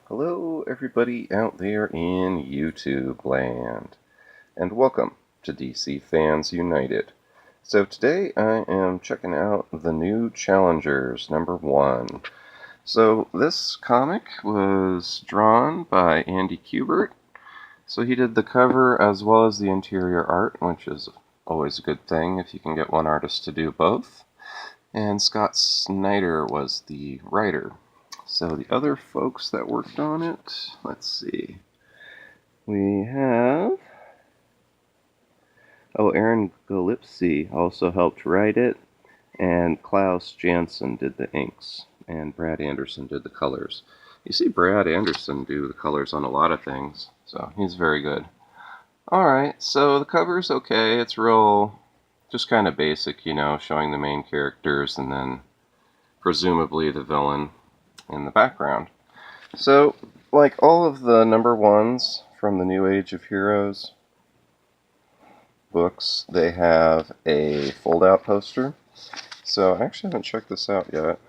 Hello, everybody out there in YouTube land, and welcome to DC Fans United. So today I am checking out the new Challengers #1. So this comic was drawn by Andy Kubert. So he did the cover as well as the interior art, which is always a good thing if you can get one artist to do both. And Scott Snyder was the writer. So the other folks that worked on it, let's see. We have... Aaron Galipsy also helped write it, and Klaus Janson did the inks, and Brad Anderson did the colors. You see Brad Anderson do the colors on a lot of things, so he's very good. Alright, so the cover's okay. It's real, just kind of basic, showing the main characters and then presumably the villain in the background. So, like all of the #1s from the New Age of Heroes books, they have a fold-out poster. So, I actually haven't checked this out yet.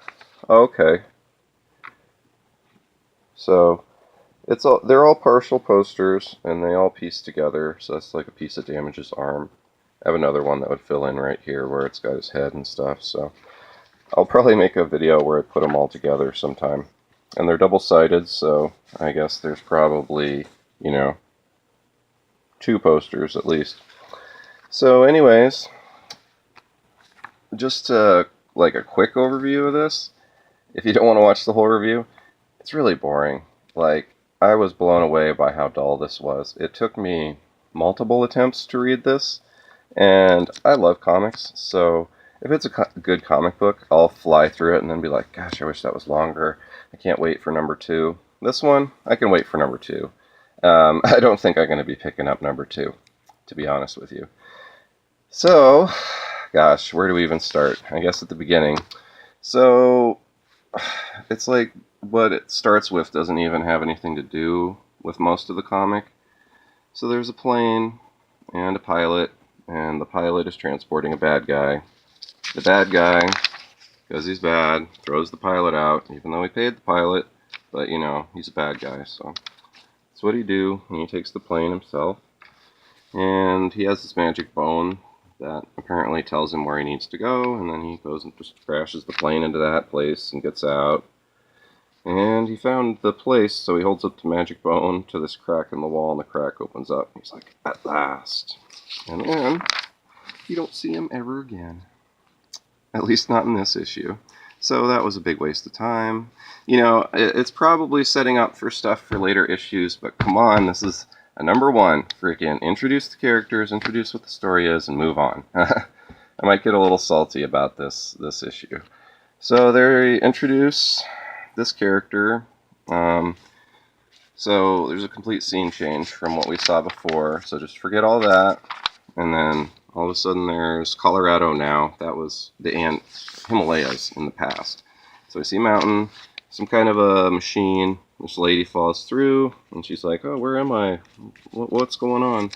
Okay. So, they're all partial posters, and they all piece together, so that's like a piece of Damage's arm. I have another one that would fill in right here where it's got his head and stuff, so I'll probably make a video where I put them all together sometime. And they're double-sided, so I guess there's probably, 2 posters at least. So anyways, just like a quick overview of this, if you don't want to watch the whole review, it's really boring. Like, I was blown away by how dull this was. It took me multiple attempts to read this, and I love comics, so if it's a good comic book, I'll fly through it and then be like, gosh, I wish that was longer. I can't wait for #2. This one, I can wait for #2. I don't think I'm going to be picking up #2, to be honest with you. So, gosh, where do we even start? I guess at the beginning. So, it's like what it starts with doesn't even have anything to do with most of the comic. So there's a plane and a pilot, and the pilot is transporting a bad guy. The bad guy, because he's bad, throws the pilot out, even though he paid the pilot, but, he's a bad guy, so that's what he do, and he takes the plane himself, and he has this magic bone that apparently tells him where he needs to go, and then he goes and just crashes the plane into that place and gets out, and he found the place, so he holds up the magic bone to this crack in the wall, and the crack opens up, and he's like, at last, and then you don't see him ever again. At least not in this issue. So that was a big waste of time. It's probably setting up for stuff for later issues, but come on, this is a #1. Freaking introduce the characters, introduce what the story is, and move on. I might get a little salty about this issue. So they introduce this character. So there's a complete scene change from what we saw before. So just forget all that, and then all of a sudden there's Colorado now. That was the Himalayas in the past. So I see mountain, some kind of a machine. This lady falls through, and she's like, oh, where am I? What's going on?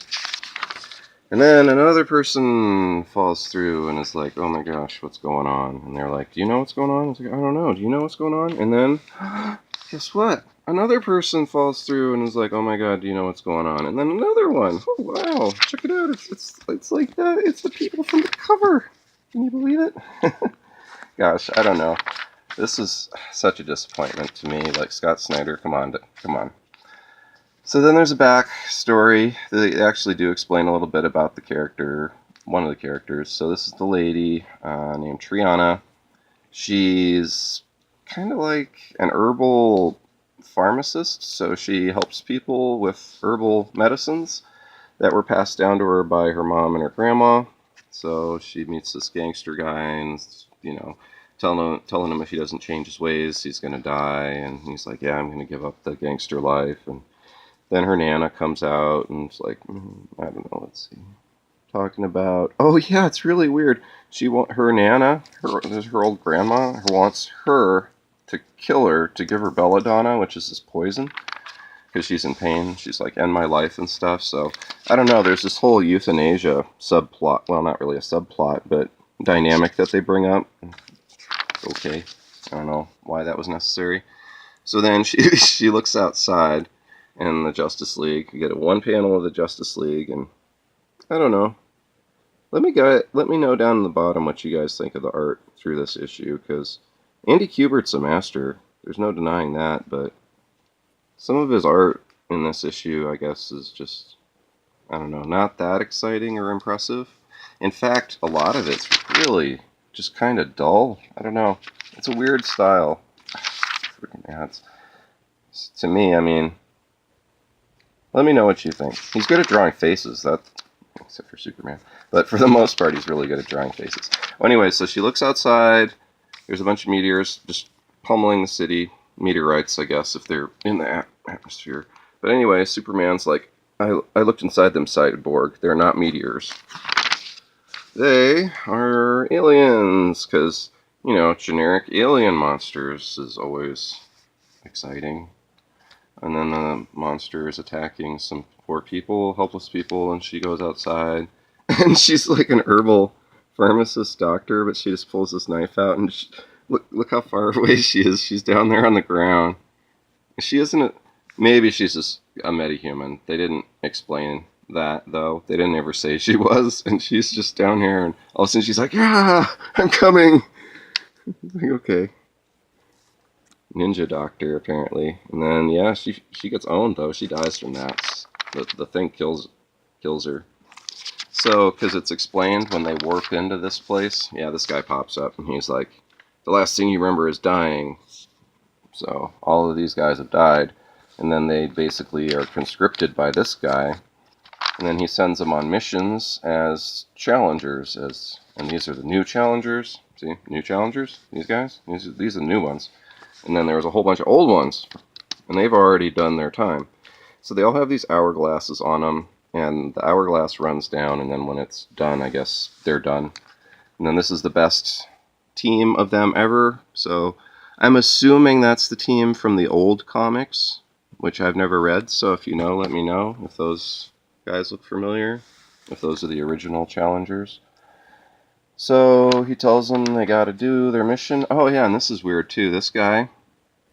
And then another person falls through and is like, oh my gosh, what's going on? And they're like, do you know what's going on? It's like, I don't know. Do you know what's going on? And then, guess what? Another person falls through and is like, oh my god, do you know what's going on? And then another one. Oh, wow. Check it out. It's like that. It's the people from the cover. Can you believe it? Gosh, I don't know. This is such a disappointment to me. Like, Scott Snyder, come on. So then there's a back story. They actually do explain a little bit about the character, one of the characters. So this is the lady named Triana. She's kind of like an herbal pharmacist, so she helps people with herbal medicines that were passed down to her by her mom and her grandma. So she meets this gangster guy and, telling him if he doesn't change his ways, he's going to die. And he's like, yeah, I'm going to give up the gangster life. And then her Nana comes out and it's like, I don't know, let's see. Talking about, oh yeah, it's really weird. Her Nana, her old grandma, wants her to kill her to give her belladonna, which is this poison, because she's in pain. She's like, end my life and stuff. So I don't know. There's this whole euthanasia subplot. Well, not really a subplot, but dynamic that they bring up. Okay, I don't know why that was necessary. So then she looks outside, and the Justice League. You get one panel of the Justice League, and I don't know. Let me know down in the bottom what you guys think of the art through this issue, because Andy Kubert's a master. There's no denying that, but some of his art in this issue, I guess, is just, I don't know, not that exciting or impressive. In fact, a lot of it's really just kind of dull. I don't know. It's a weird style. Freaking ads. To me, I mean, let me know what you think. He's good at drawing faces, except for Superman. But for the most part, he's really good at drawing faces. Well, anyway, so she looks outside. There's a bunch of meteors just pummeling the city. Meteorites, I guess, if they're in the atmosphere. But anyway, Superman's like, I looked inside them cyborg. They're not meteors. They are aliens, because, you know, generic alien monsters is always exciting. And then the monster is attacking some poor people, helpless people, and she goes outside. And she's like an herbal pharmacist doctor, but she just pulls this knife out, and look how far away she is. She's down there on the ground. She isn't maybe she's just a metahuman. They didn't explain that, though. They didn't ever say she was, and she's just down here, and all of a sudden she's like, yeah, I'm coming. Like, okay. Ninja doctor, apparently. And then, yeah, she gets owned, though. She dies from that. The thing kills her. So, because it's explained when they warp into this place, yeah, this guy pops up, and he's like, the last thing you remember is dying. So, all of these guys have died, and then they basically are conscripted by this guy, and then he sends them on missions as challengers, and these are the new challengers. See, new challengers, these guys? These are the new ones. And then there was a whole bunch of old ones, and they've already done their time. So they all have these hourglasses on them, and the hourglass runs down, and then when it's done, I guess they're done. And then this is the best team of them ever, so I'm assuming that's the team from the old comics, which I've never read, so if you know, let me know if those guys look familiar, if those are the original challengers. So he tells them they gotta do their mission. Oh yeah, and this is weird too. This guy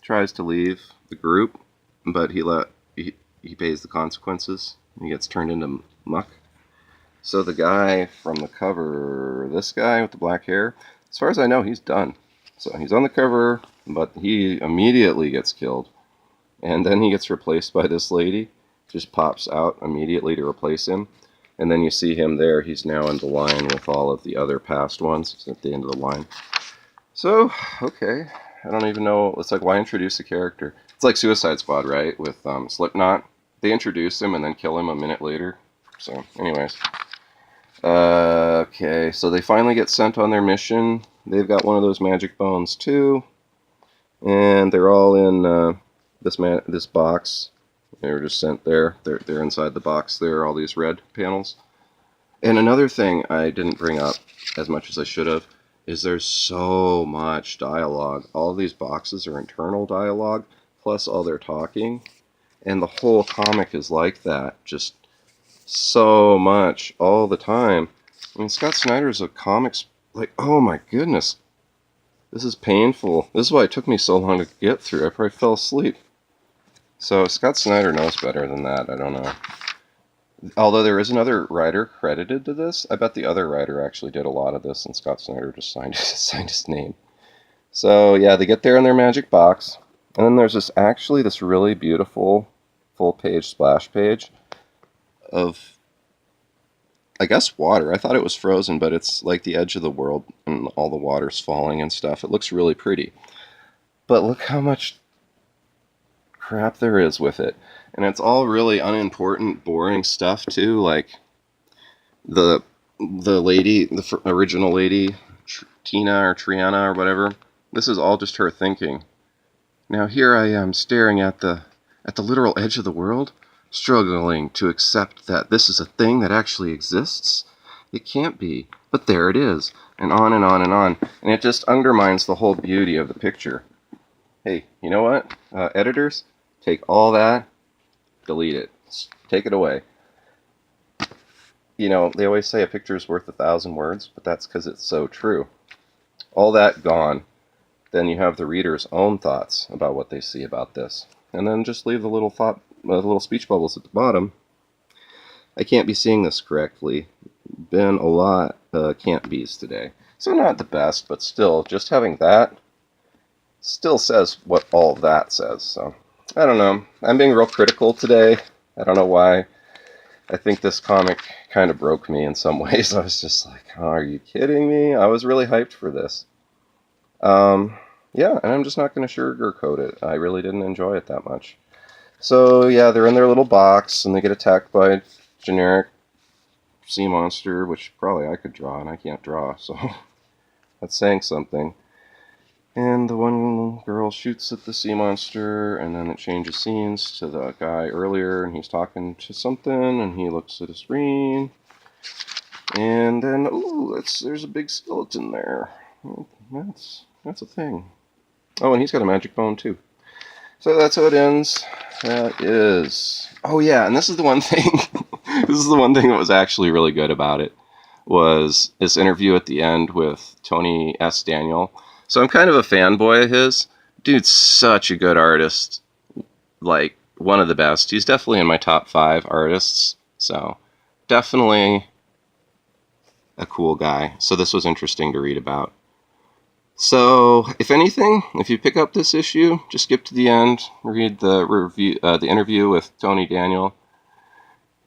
tries to leave the group, but he pays the consequences. He gets turned into muck. So the guy from the cover, this guy with the black hair, as far as I know, he's done. So he's on the cover, but he immediately gets killed. And then he gets replaced by this lady. Just pops out immediately to replace him. And then you see him there. He's now in the line with all of the other past ones. He's at the end of the line. So, okay. I don't even know. It's like, why introduce a character? It's like Suicide Squad, right? With Slipknot. They introduce him and then kill him a minute later. So, anyways. Okay, so they finally get sent on their mission. They've got one of those magic bones too. And they're all in this box. They were just sent there. They're inside the box there, all these red panels. And another thing I didn't bring up as much as I should have is there's so much dialogue. All of these boxes are internal dialogue, plus all their talking. And the whole comic is like that. Just so much all the time. I mean, Scott Snyder's a comics, like, oh my goodness. This is painful. This is why it took me so long to get through. I probably fell asleep. So Scott Snyder knows better than that. I don't know. Although there is another writer credited to this, I bet the other writer actually did a lot of this, and Scott Snyder just signed his name. So yeah, they get there in their magic box, and then there's this really beautiful full-page splash page of, I guess, water. I thought it was frozen, but it's like the edge of the world, and all the water's falling and stuff. It looks really pretty. But look how much crap there is with it, and it's all really unimportant, boring stuff too. Like the lady, the original lady, Tina or Triana or whatever. This is all just her thinking. Now here I am staring at the literal edge of the world, struggling to accept that this is a thing that actually exists. It can't be, but there it is, and on and on and on, and it just undermines the whole beauty of the picture. Hey, you know what, editors? Take all that, delete it, take it away. You know, they always say a picture is worth 1,000 words, but that's because it's so true. All that gone. then you have the reader's own thoughts about what they see about this. And then just leave the little speech bubbles at the bottom. I can't be seeing this correctly. Been a lot can't be's today. So not the best, but still, just having that still says what all that says. So, I don't know. I'm being real critical today. I don't know why. I think this comic kind of broke me in some ways. I was just like, oh, are you kidding me? I was really hyped for this. Yeah, and I'm just not going to sugarcoat it. I really didn't enjoy it that much. So, yeah, they're in their little box, and they get attacked by a generic sea monster, which probably I could draw, and I can't draw, so that's saying something. And the one girl shoots at the sea monster, and then it changes scenes to the guy earlier, and he's talking to something, and he looks at a screen. And then, ooh, there's a big skeleton there. That's a thing. Oh, and he's got a magic bone, too. So that's how it ends. That is... Oh, yeah, and this is the one thing... this is the one thing that was actually really good about it, was this interview at the end with Tony S. Daniel. So I'm kind of a fanboy of his. Dude's such a good artist. Like, one of the best. He's definitely in my top 5 artists. So, definitely a cool guy. So this was interesting to read about. So, if anything, if you pick up this issue, just skip to the end, read the review, the interview with Tony Daniel.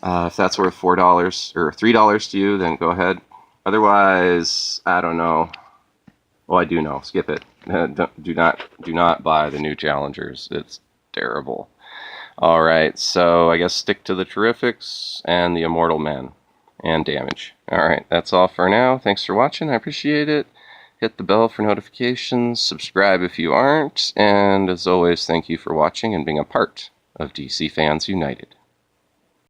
If that's worth $4 or $3 to you, then go ahead. Otherwise, I don't know. Well, I do know. Skip it. Do not buy the new Challengers. It's terrible. All right, so I guess stick to the Terrifics and the Immortal Men and Damage. All right, that's all for now. Thanks for watching. I appreciate it. Hit the bell for notifications. Subscribe if you aren't. And as always, thank you for watching and being a part of DC Fans United.